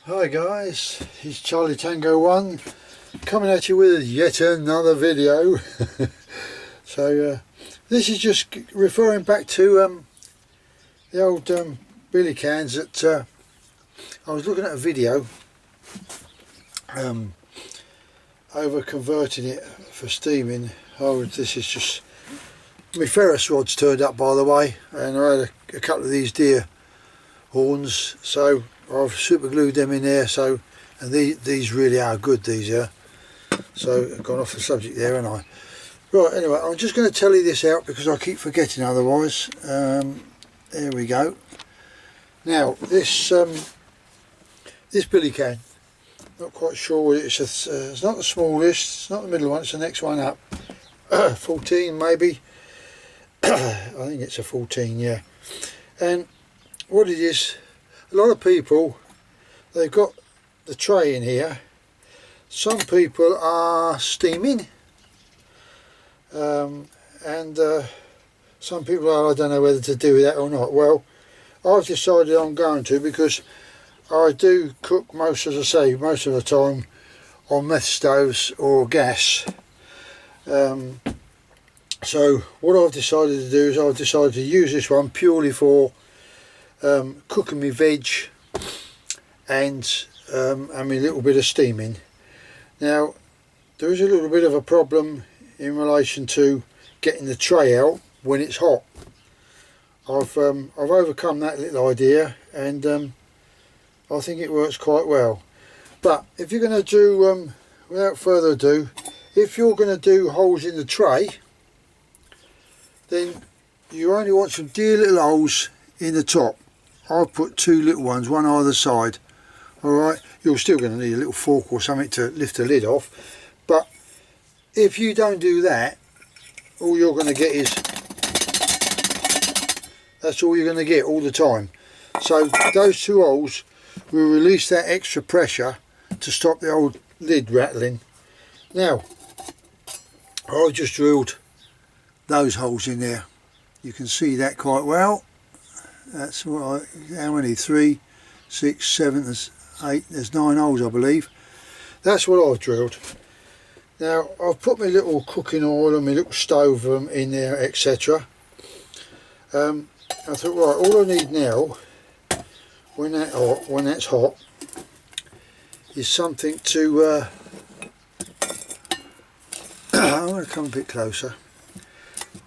Hi guys, it's Charlie Tango 1 coming at you with yet another video. So this is just referring back to the old billy cans that I was looking at a video over converting it for steaming. Oh, this is just my ferrous rods turned up, by the way, and I had a couple of these deer horns, so I've super glued them in there. So, and these really are good, these here. So I've gone off the subject there, haven't I? Right, anyway, I'm just going to tell you this out because I keep forgetting otherwise. There we go. Now this this billy can, not quite sure what it's not the smallest, it's not the middle one, it's the next one up. 14 maybe. I think it's a 14, yeah. And what it is, a lot of people, they've got the tray in here. Some people are steaming, and some people are, I don't know whether to do that or not. Well, I've decided I'm going to, because I do cook most, as I say, most of the time on meth stoves or gas. So what I've decided to do is I've decided to use this one purely for cooking my veg and my little bit of steaming. Now there is a little bit of a problem in relation to getting the tray out when it's hot. I've overcome that little idea, and I think it works quite well. But if you're going to do, without further ado, if you're going to do holes in the tray, then you only want some dear little holes in the top. I've put two little ones, one either side. Alright, you're still going to need a little fork or something to lift the lid off, but if you don't do that, all you're going to get is, that's all you're going to get all the time. So those two holes will release that extra pressure to stop the old lid rattling. Now I've just drilled those holes in there. You can see that quite well. That's what how many? 3, 6, 7, there's 8, there's 9 holes, I believe. That's what I've drilled. Now I've put my little cooking oil and my little stove in there, etc. I thought, right, all I need now, when that's hot, is something to I'm going to come a bit closer.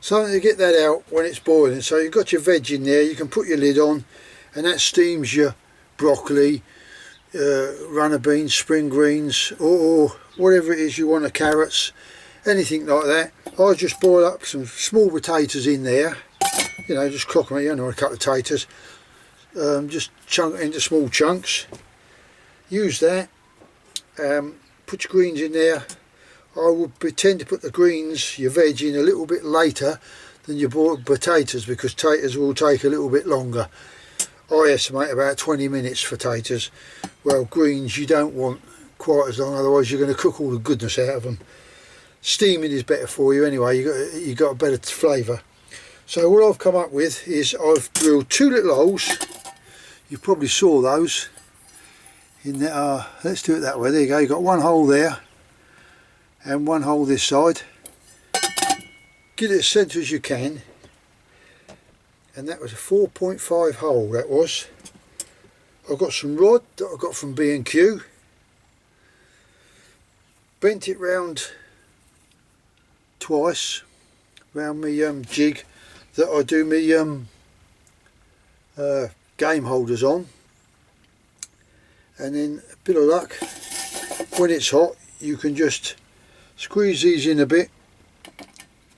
Something to get that out when it's boiling. So you've got your veg in there, you can put your lid on, and that steams your broccoli, runner beans, spring greens, or whatever it is you want, carrots, anything like that. I just boil up some small potatoes in there, you know, just cook them, you know, a couple of taters, just chunk it into small chunks. Use that, put your greens in there. I would tend to put the greens, your veg, in a little bit later than your boiled potatoes, because taters will take a little bit longer. I estimate about 20 minutes for taters. Well, greens you don't want quite as long, otherwise you're going to cook all the goodness out of them. Steaming is better for you anyway, you got a better flavour. So what I've come up with is I've drilled two little holes. You probably saw those in there. Let's do it that way. There you go, you've got one hole there and one hole this side. Get it as centre as you can, and that was a 4.5 hole, that was. I've got some rod that I got from B&Q, bent it round twice round my jig that I do my game holders on, and then a bit of luck, when it's hot you can just squeeze these in a bit.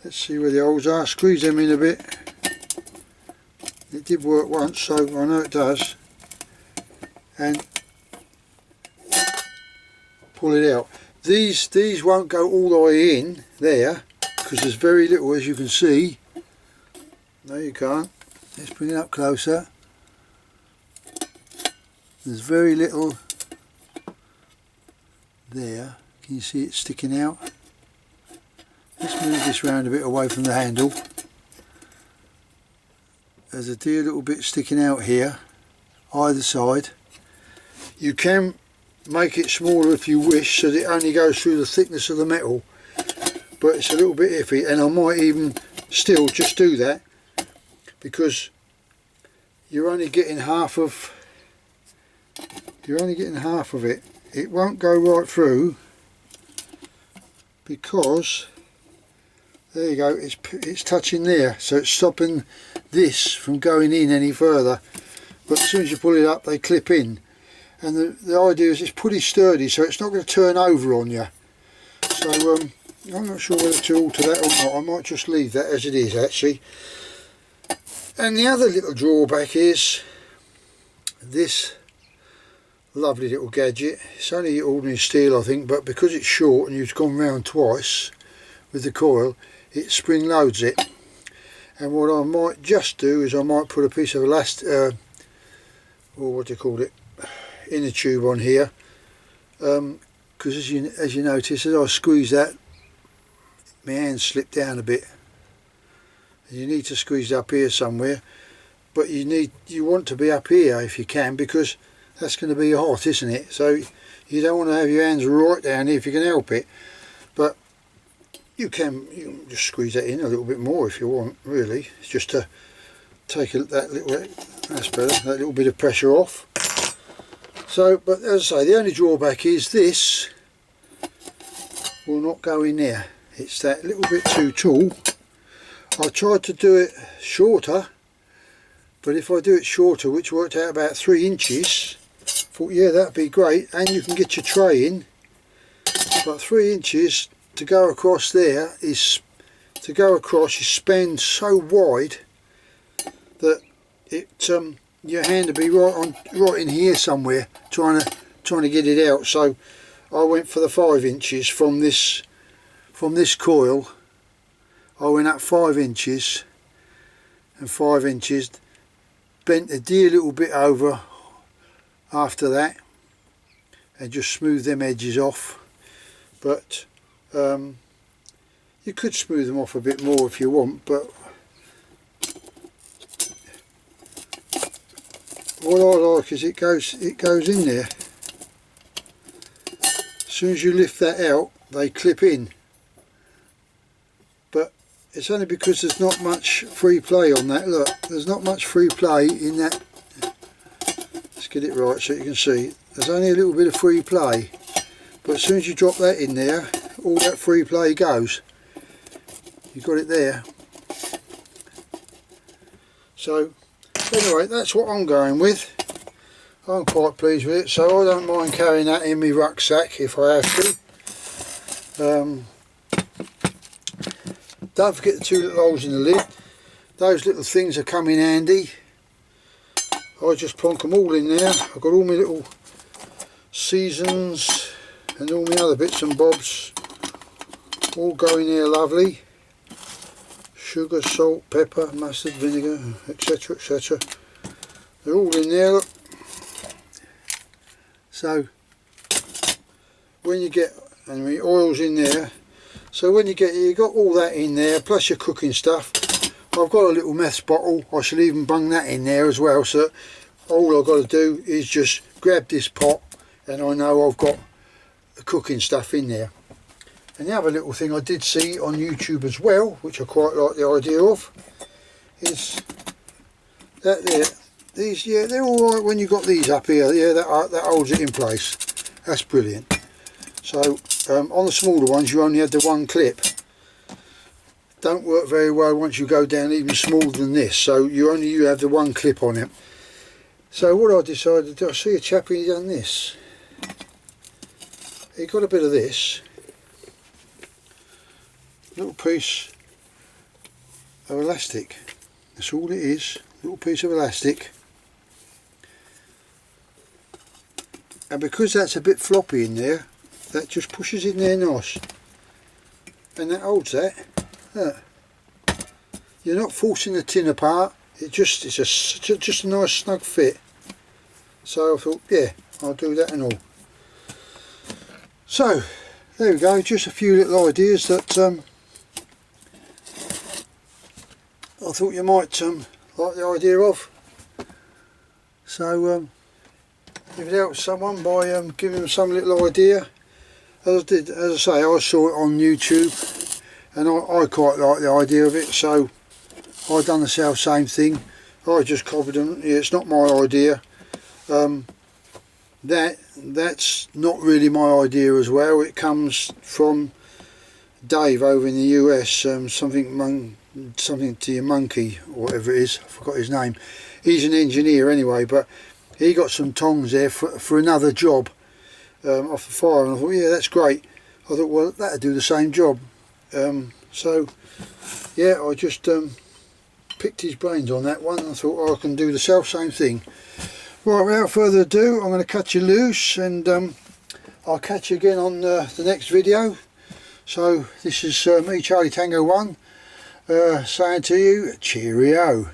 Let's see where the holes are. Squeeze them in a bit. It did work once, so I know it does. And pull it out. These won't go all the way in there because there's very little, as you can see. No, you can't. Let's bring it up closer. There's very little there. Can you see it sticking out? Let's move this round a bit away from the handle. There's a dear little bit sticking out here, either side. You can make it smaller if you wish, so that it only goes through the thickness of the metal, but it's a little bit iffy, and I might even still just do that, because you're only getting half of it. It won't go right through, because there you go, it's touching there, so it's stopping this from going in any further. But as soon as you pull it up, they clip in, and the idea is it's pretty sturdy, so it's not going to turn over on you. So I'm not sure whether to alter that or not. I might just leave that as it is, actually. And the other little drawback is this lovely little gadget. It's only ordinary steel, I think, but because it's short and you've gone round twice with the coil, it spring loads it. And what I might just do is I might put a piece of elastic, or what do you call it, inner tube on here, because as you notice, as I squeeze that, my hands slip down a bit. You need to squeeze up here somewhere, but you want to be up here if you can, because that's going to be hot, isn't it? So you don't want to have your hands right down here if you can help it, but you can just squeeze that in a little bit more if you want, really. It's just to take that's better, that little bit of pressure off. So, but as I say, the only drawback is this will not go in there. It's that little bit too tall. I tried to do it shorter, but if I do it shorter, which worked out about 3 inches, I thought, yeah, that'd be great, and you can get your tray in. But 3 inches to go across there is spanned so wide that your hand would be right in here somewhere, trying to get it out. So I went for the 5 inches from this coil. I went up 5 inches and 5 inches, bent a dear little bit over after that, and just smooth them edges off. But you could smooth them off a bit more if you want, but what I like is it goes in there. As soon as you lift that out, they clip in. But it's only because there's not much free play on that. Look, there's not much free play in that. Let's get it right so you can see. There's only a little bit of free play, but as soon as you drop that in there, all that free play goes. You've got it there. So anyway, that's what I'm going with. I'm quite pleased with it, so I don't mind carrying that in my rucksack if I have to. Don't forget the 2 little holes in the lid. Those little things are come in handy. I just plonk them all in there. I've got all my little seasons and all my other bits and bobs all go in there lovely. Sugar, salt, pepper, mustard, vinegar, etc, etc. They're all in there, look. So when you get, and the oil's in there, so when you got all that in there, plus your cooking stuff. I've got a little meths bottle. I shall even bung that in there as well, so all I've got to do is just grab this pot and I know I've got the cooking stuff in there. And the other little thing I did see on YouTube as well, which I quite like the idea of, is that there. These, yeah, they're all right when you got these up here. Yeah, that holds it in place. That's brilliant. So on the smaller ones, you only had the one clip. Don't work very well once you go down even smaller than this. So you have the one clip on it. So what I decided to do, I see a chap who done this. He got a bit of this. Little piece of elastic. That's all it is. Little piece of elastic. And because that's a bit floppy in there, that just pushes in there nice. And that holds that. Look. You're not forcing the tin apart. It's just a nice snug fit. So I thought, yeah, I'll do that and all. So there we go. Just a few little ideas that I thought you might like the idea of. So if it helps someone by giving them some little idea. As I say, I saw it on YouTube and I quite like the idea of it, so I done the same thing. I just copied them. Yeah, it's not my idea. That's not really my idea as well. It comes from Dave over in the US. Something to your monkey or whatever it is. I forgot his name. He's an engineer anyway, but he got some tongs there for another job off the fire, and I thought, yeah, that's great. I thought, well, that'll do the same job. So yeah, I just picked his brains on that one. I thought, oh, I can do the same thing. Right, without further ado, I'm going to cut you loose, and I'll catch you again on the next video. So this is me, Charlie Tango 1, saying to you, cheerio.